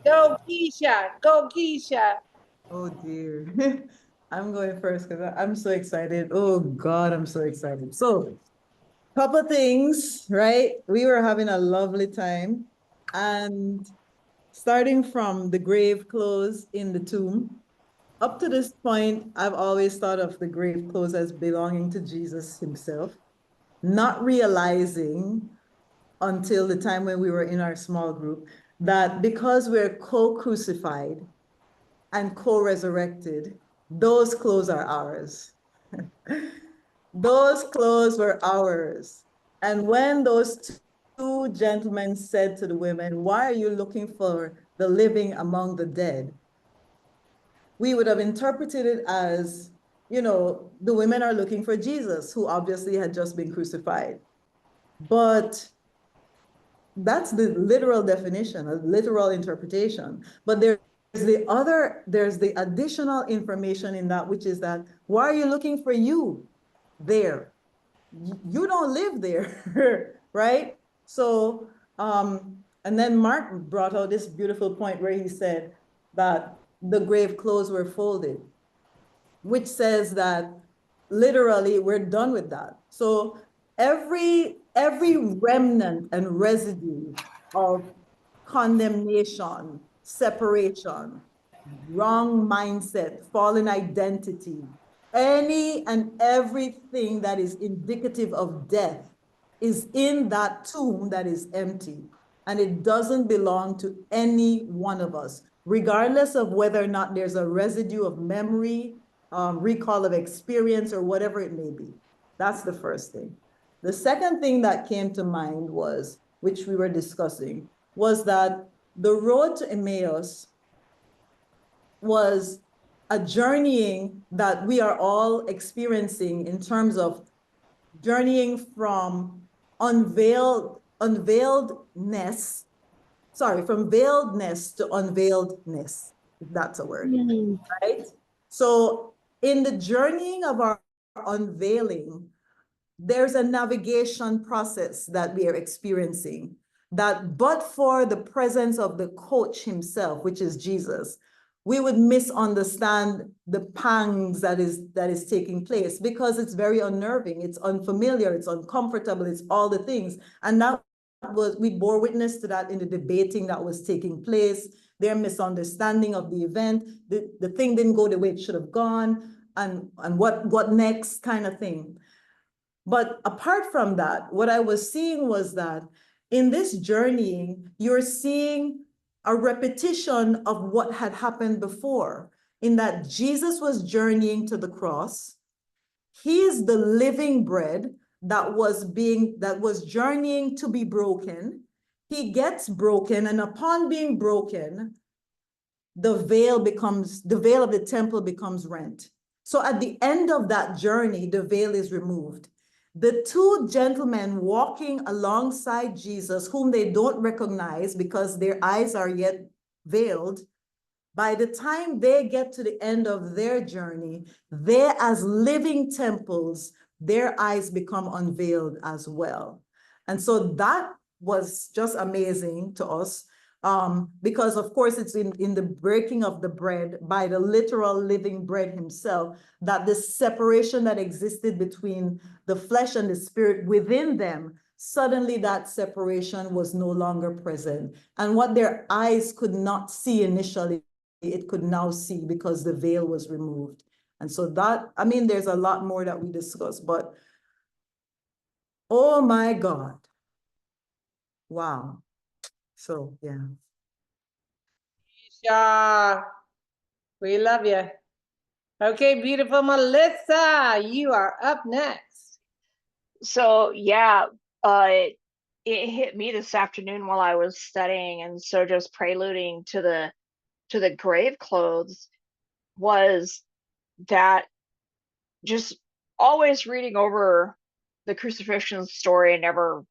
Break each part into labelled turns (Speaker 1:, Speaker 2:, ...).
Speaker 1: Go, Keisha. Go, Keisha.
Speaker 2: Oh dear. I'm going first because I'm so excited. Oh God, I'm so excited. So, couple things, right? We were having a lovely time. And starting from the grave clothes in the tomb, up to this point, I've always thought of the grave clothes as belonging to Jesus himself, not realizing until the time when we were in our small group that because we're co-crucified and co-resurrected, those clothes are ours. Those clothes were ours. And when those two gentlemen said to the women, "Why are you looking for the living among the dead?" We would have interpreted it as, the women are looking for Jesus, who obviously had just been crucified. But that's the literal definition, a literal interpretation. But there's the additional information in that, which is that, why are you looking for you there? You don't live there, right? So, and then Mark brought out this beautiful point where he said that the grave clothes were folded, which says that literally we're done with that. So every remnant and residue of condemnation, separation, wrong mindset, fallen identity, any and everything that is indicative of death is in that tomb that is empty. And it doesn't belong to any one of us, regardless of whether or not there's a residue of memory, recall of experience, or whatever it may be. That's the first thing. The second thing that came to mind was, which we were discussing, was that the road to Emmaus was a journeying that we are all experiencing in terms of journeying from unveiledness, from veiledness to unveiledness, if that's a word,
Speaker 1: Mm.
Speaker 2: right? So in the journeying of our unveiling, there's a navigation process that we are experiencing that, but for the presence of the coach himself, which is Jesus, we would misunderstand the pangs that is taking place, because it's very unnerving, it's unfamiliar, it's uncomfortable, it's all the things. And that was, we bore witness to that in the debating that was taking place, their misunderstanding of the event, the thing didn't go the way it should have gone, and what next kind of thing. But apart from that, what I was seeing was that in this journeying, you're seeing a repetition of what had happened before, in that Jesus was journeying to the cross. He is the living bread that was journeying to be broken. He gets broken, and upon being broken, the veil of the temple becomes rent. So at the end of that journey, the veil is removed. The two gentlemen walking alongside Jesus, whom they don't recognize because their eyes are yet veiled, by the time they get to the end of their journey, they, as living temples, their eyes become unveiled as well. And so that was just amazing to us, because of course it's in the breaking of the bread by the literal living bread himself, that the separation that existed between the flesh and the spirit within them, suddenly that separation was no longer present. And what their eyes could not see initially, it could now see, because the veil was removed. And so that, I mean, there's a lot more that we discuss, but oh my God. Wow. So yeah.
Speaker 1: Keisha, we love you. Okay, beautiful Melissa, you are up next.
Speaker 3: So yeah, it hit me this afternoon while I was studying, and so just preluding to the grave clothes was that just always reading over the crucifixion story and never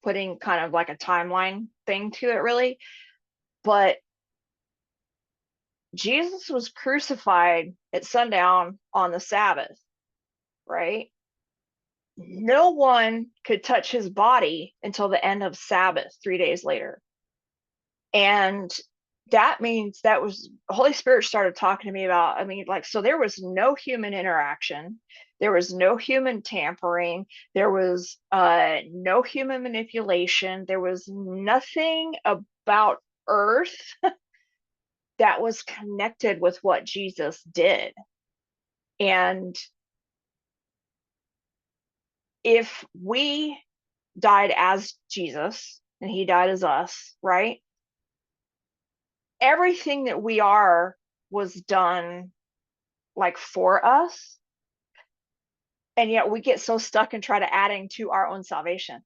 Speaker 3: putting kind of like a timeline thing to it really. But Jesus was crucified at sundown on the Sabbath, right? No one could touch his body until the end of Sabbath, 3 days later. And that means that was Holy Spirit started talking to me about, I mean, like, so there was no human interaction, there was no human tampering, there was no human manipulation, there was nothing about earth that was connected with what Jesus did. And if we died as Jesus and he died as us, right? Everything that we are was done like for us. And yet we get so stuck and try to adding to our own salvation.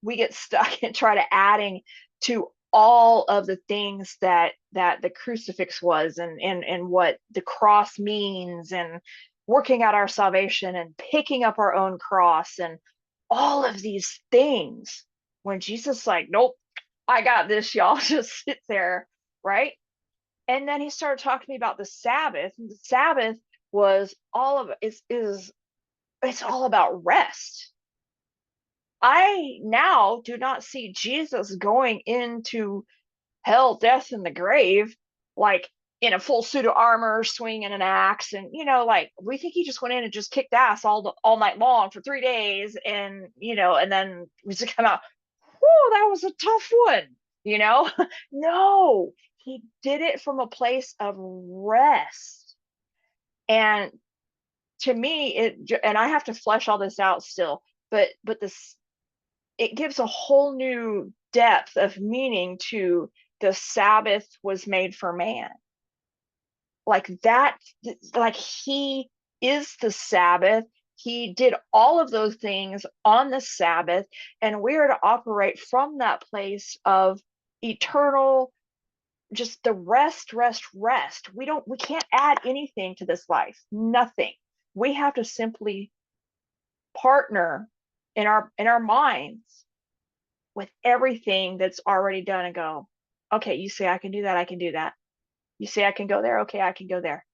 Speaker 3: We get stuck and try to adding to all of the things that the crucifix was, and what the cross means, and working out our salvation and picking up our own cross and all of these things, when Jesus like, nope, I got this, y'all. Just sit there, right? And then he started talking to me about the Sabbath. And the Sabbath was all of it is it's all about rest. I now do not see Jesus going into hell, death, and the grave like in a full suit of armor, swinging an axe, and like we think he just went in and just kicked ass all night long for 3 days, and and then we just come out. Whoa, that was a tough one. No, he did it from a place of rest. And to me, and I have to flesh all this out still, but this, it gives a whole new depth of meaning to the Sabbath was made for man. Like that, like he is the Sabbath. He did all of those things on the Sabbath, and we are to operate from that place of eternal, just the rest. We can't add anything to this life. Nothing. We have to simply partner in our minds with everything that's already done and go, okay, you say I can do that, I can do that. You say I can go there, okay, I can go there.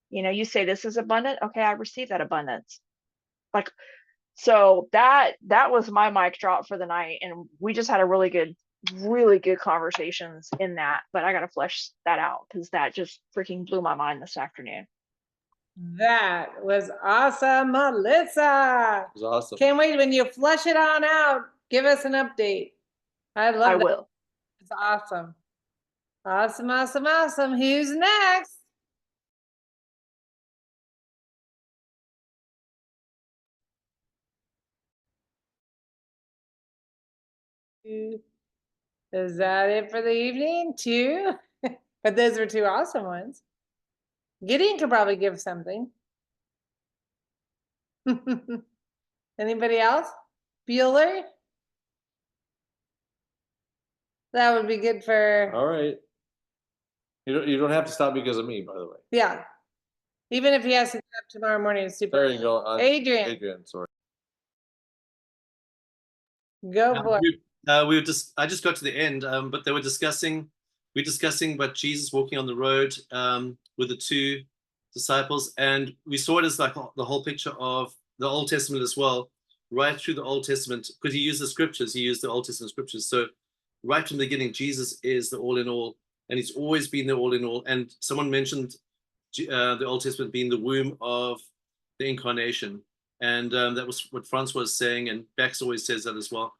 Speaker 3: You say this is abundant, okay, I receive that abundance. Like, so that was my mic drop for the night, and we just had a really good conversations in that, but I gotta flesh that out because that just freaking blew my mind this afternoon.
Speaker 1: That was awesome, Melissa.
Speaker 4: It was awesome.
Speaker 1: Can't wait when you flush it on out. Give us an update. I love
Speaker 3: I
Speaker 1: that.
Speaker 3: will.
Speaker 1: It's awesome. Awesome. Who's next? Is that it for the evening? Two? But those were two awesome ones. Gideon could probably give something. Anybody else? Bueller? That would be good for,
Speaker 4: All right. You don't have to stop because of me, by the way.
Speaker 1: yeah. Even if he has to get up tomorrow morning, it's super.
Speaker 4: There you go.
Speaker 1: Adrian,
Speaker 4: sorry.
Speaker 1: go for it.
Speaker 5: I just got to the end, but we're discussing about Jesus walking on the road with the two disciples, and we saw it as like the whole picture of the Old Testament as well, right through the Old Testament, because he used the scriptures, he used the Old Testament scriptures. So right from the beginning, Jesus is the all in all, and he's always been the all in all. And someone mentioned the Old Testament being the womb of the incarnation, and that was what Franz was saying, and Bex always says that as well.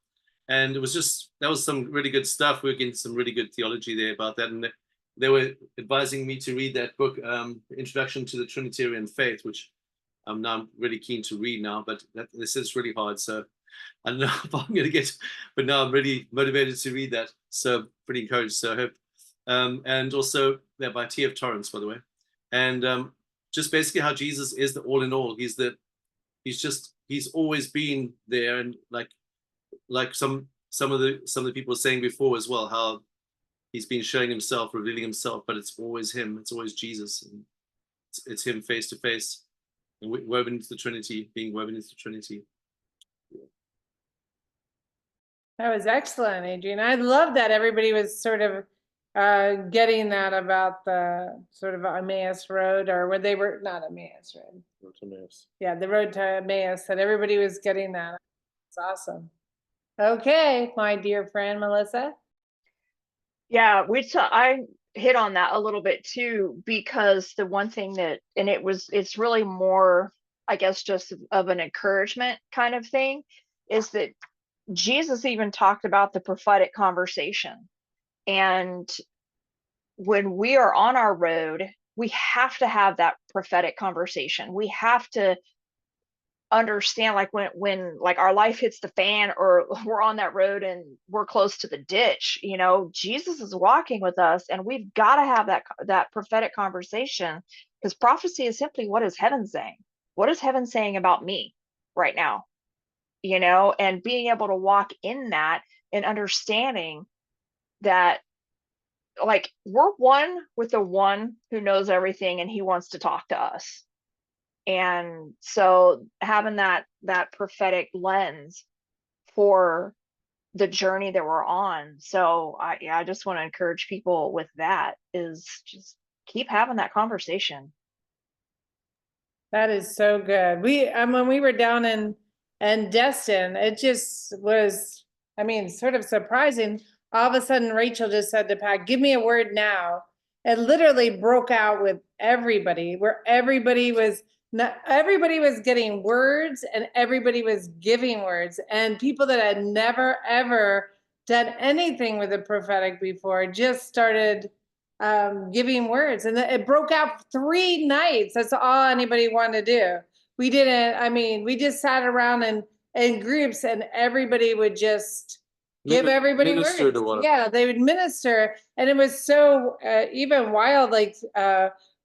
Speaker 5: And it was just, that was some really good stuff. We were getting some really good theology there about that. And they were advising me to read that book, Introduction to the Trinitarian Faith, which I'm now really keen to read now, but this is really hard. So I don't know if I'm going to get, but now I'm really motivated to read that. So pretty encouraged. So I hope. And also they're by T.F. Torrance, by the way. And just basically how Jesus is the all in all. He's always been there. And like some of the people were saying before as well, how he's been showing himself, revealing himself, but it's always him. It's always Jesus. And it's him face to face. And woven into the Trinity, being woven into the Trinity.
Speaker 1: That was excellent, Adrian. I love that everybody was sort of getting that about the sort of Emmaus Road, or where they were, not Emmaus Road.
Speaker 4: Road to Emmaus.
Speaker 1: Yeah, the road to Emmaus, that everybody was getting that. It's awesome. Okay, my dear friend, Melissa.
Speaker 3: Yeah, I hit on that a little bit too, because the one thing that, and it's really more, I guess, just of an encouragement kind of thing, is that Jesus even talked about the prophetic conversation. And when we are on our road, we have to have that prophetic conversation. We have to understand, like, when like our life hits the fan, or we're on that road and we're close to the ditch, Jesus is walking with us, and we've got to have that prophetic conversation, because prophecy is simply, what is heaven saying? What is heaven saying about me right now? And being able to walk in that, and understanding that, like, we're one with the one who knows everything, and he wants to talk to us. And so having that prophetic lens for the journey that we're on. So I just want to encourage people with that, is just keep having that conversation.
Speaker 1: That is so good. When we were down in Destin, it just was, I mean, sort of surprising. All of a sudden, Rachel just said to Pat, "Give me a word now." It literally broke out with everybody, where everybody was getting words, and everybody was giving words, and people that had never ever done anything with the prophetic before just started giving words, and it broke out 3 nights. That's all anybody wanted to do. We didn't, I mean, we just sat around in groups, and everybody would just give everybody
Speaker 4: Minister
Speaker 1: words.
Speaker 4: to one
Speaker 1: Yeah, they would minister, and it was so even wild, like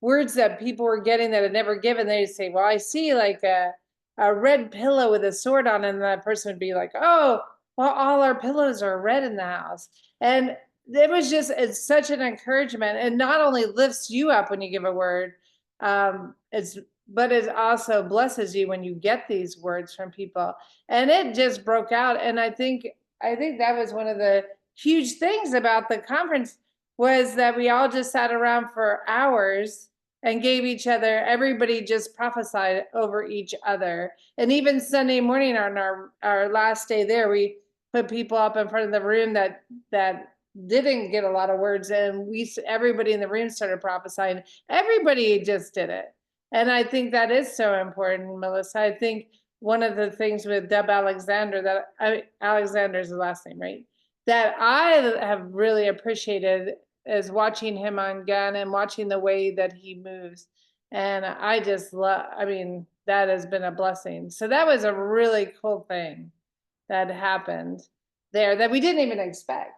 Speaker 1: words that people were getting that had never given. They'd say, "Well, I see like a red pillow with a sword on it," and that person would be like, "Oh, well, all our pillows are red in the house." And it was just, it's such an encouragement, and not only lifts you up when you give a word, but it also blesses you when you get these words from people. And it just broke out. And I think that was one of the huge things about the conference, was that we all just sat around for hours and gave each other, everybody just prophesied over each other. And even Sunday morning on our last day there, we put people up in front of the room that didn't get a lot of words, and everybody in the room started prophesying. Everybody just did it. And I think that is so important, Melissa. I think one of the things with Deb Alexander, Alexander's the last name, right? That I have really appreciated is watching him on Gun and watching the way that he moves. And I just love, I mean, that has been a blessing. So that was a really cool thing that happened there that we didn't even expect.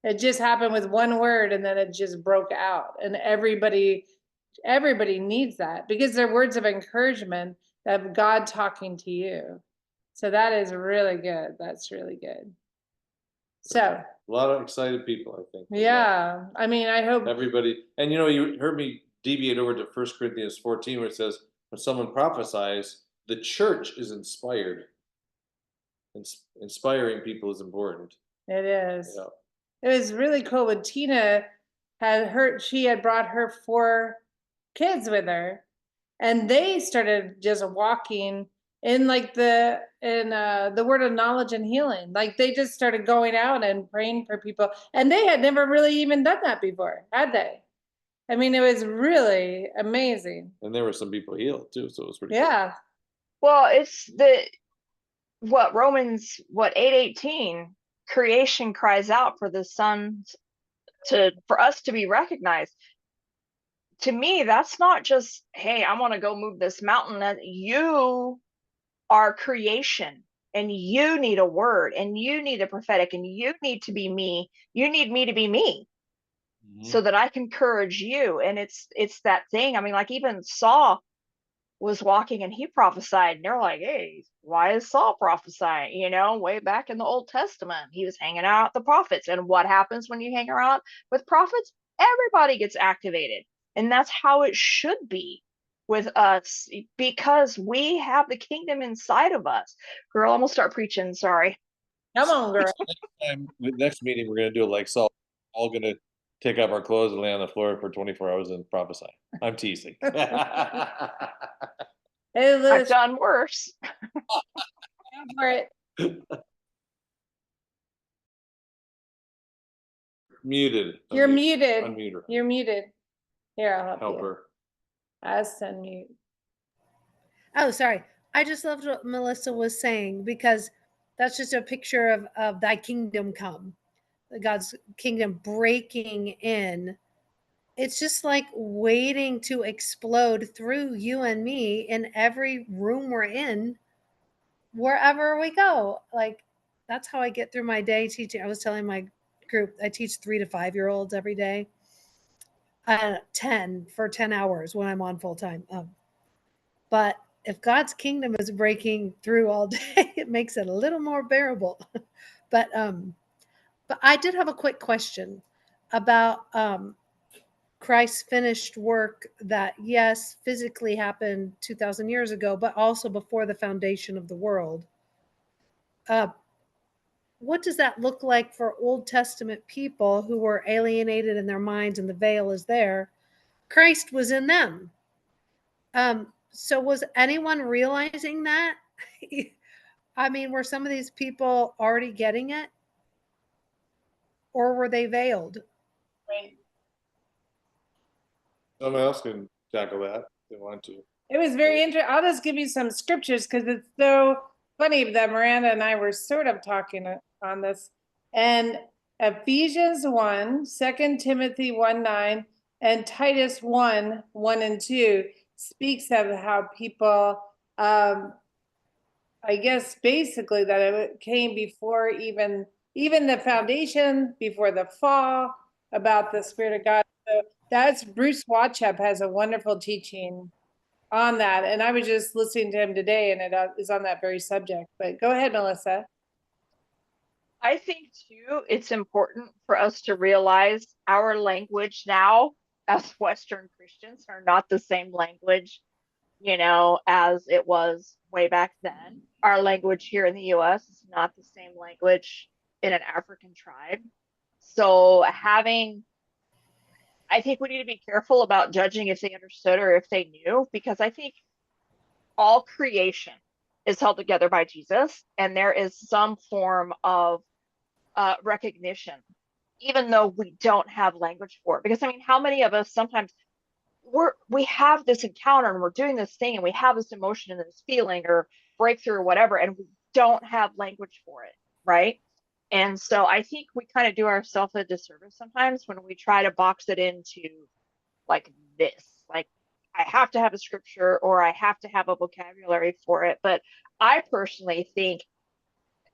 Speaker 1: It just happened with one word, and then it just broke out, and everybody needs that, because they're words of encouragement of God talking to you. So that is really good. That's really good. So
Speaker 4: A lot of excited people, I think.
Speaker 1: yeah, I mean, I hope
Speaker 4: Everybody, and you heard me deviate over to 1 Corinthians 14, where it says, when someone prophesies, the church is inspired. Inspiring people is important.
Speaker 1: it is.
Speaker 4: You know?
Speaker 1: It was really cool when Tina she had brought her 4 kids with her, and they started just walking in like the word of knowledge and healing. Like they just started going out and praying for people, and they had never really even done that before, had they? I mean, it was really amazing.
Speaker 4: And there were some people healed too, so it was pretty cool.
Speaker 1: Yeah,
Speaker 3: Well, it's Romans 8:18, creation cries out for the sons for us to be recognized. To me, that's not just, hey, I want to go move this mountain. That you are creation, and you need a word, and you need a prophetic, and you need to be me. You need me to be me, so that I can encourage you. And it's that thing. I mean, like, even Saul was walking and he prophesied, and they're like, "Hey, why is Saul prophesying?" Way back in the Old Testament, he was hanging out with the prophets. And what happens when you hang around with prophets? Everybody gets activated. And that's how it should be with us, because we have the kingdom inside of us. Girl, I'm gonna start preaching. Sorry.
Speaker 1: come on, girl.
Speaker 4: Next meeting, we're gonna do it like Saul. All gonna take off our clothes and lay on the floor for 24 hours and prophesy. I'm teasing.
Speaker 1: Hey,
Speaker 3: I've
Speaker 1: Liz,
Speaker 3: done worse.
Speaker 1: for it.
Speaker 4: muted.
Speaker 1: You're
Speaker 4: Unmute-
Speaker 1: muted.
Speaker 4: Unmute her.
Speaker 1: You're muted. Here, I'll help
Speaker 4: Help
Speaker 1: you.
Speaker 4: her.
Speaker 1: As unmute.
Speaker 6: Oh, sorry. I just loved what Melissa was saying, because that's just a picture of thy kingdom come, God's kingdom breaking in. It's just like waiting to explode through you and me in every room we're in, wherever we go. Like, that's how I get through my day teaching. I was telling my group, I teach 3 to 5 year olds every day, 10 for 10 hours when I'm on full time. But if God's kingdom is breaking through all day, it makes it a little more bearable. But I did have a quick question about Christ's finished work that, yes, physically happened 2,000 years ago, but also before the foundation of the world. What does that look like for Old Testament people who were alienated in their minds and the veil is there? Christ was in them. So was anyone realizing that? I mean, were some of these people already getting it? Or were they veiled?
Speaker 1: Right.
Speaker 4: Someone else can tackle that if they want to.
Speaker 1: It was very interesting. I'll just give you some scriptures because it's so funny that Miranda and I were sort of talking on this. And Ephesians 1, 2 Timothy 1:9, and Titus 1:1 and 2 speaks of how people, I guess basically that it came before even the foundation, before the fall, about the Spirit of God. So that's Bruce Watchep has a wonderful teaching on that, and I was just listening to him today, and it is on that very subject. But go ahead, Melissa.
Speaker 3: I think too, it's important for us to realize our language now as Western Christians are not the same language, as it was way back then. Our language here in the US is not the same language in an African tribe. So I think we need to be careful about judging if they understood or if they knew, because I think all creation is held together by Jesus, and there is some form of recognition, even though we don't have language for it. Because I mean, how many of us sometimes we have this encounter and we're doing this thing and we have this emotion and this feeling or breakthrough or whatever, and we don't have language for it, right? And so I think we kind of do ourselves a disservice sometimes when we try to box it into like this, like I have to have a scripture or I have to have a vocabulary for it. But I personally think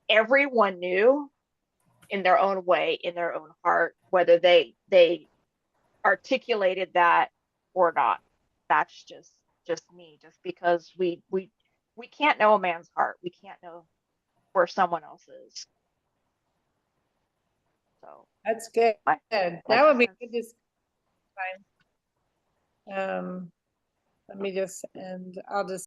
Speaker 3: everyone knew in their own way, in their own heart, whether they articulated that or not. That's just me, just because we can't know a man's heart. We can't know where someone else is. So
Speaker 1: That's good.
Speaker 3: my
Speaker 1: That
Speaker 3: two
Speaker 1: would be
Speaker 3: cents.
Speaker 1: good to time. Let me just, and I'll just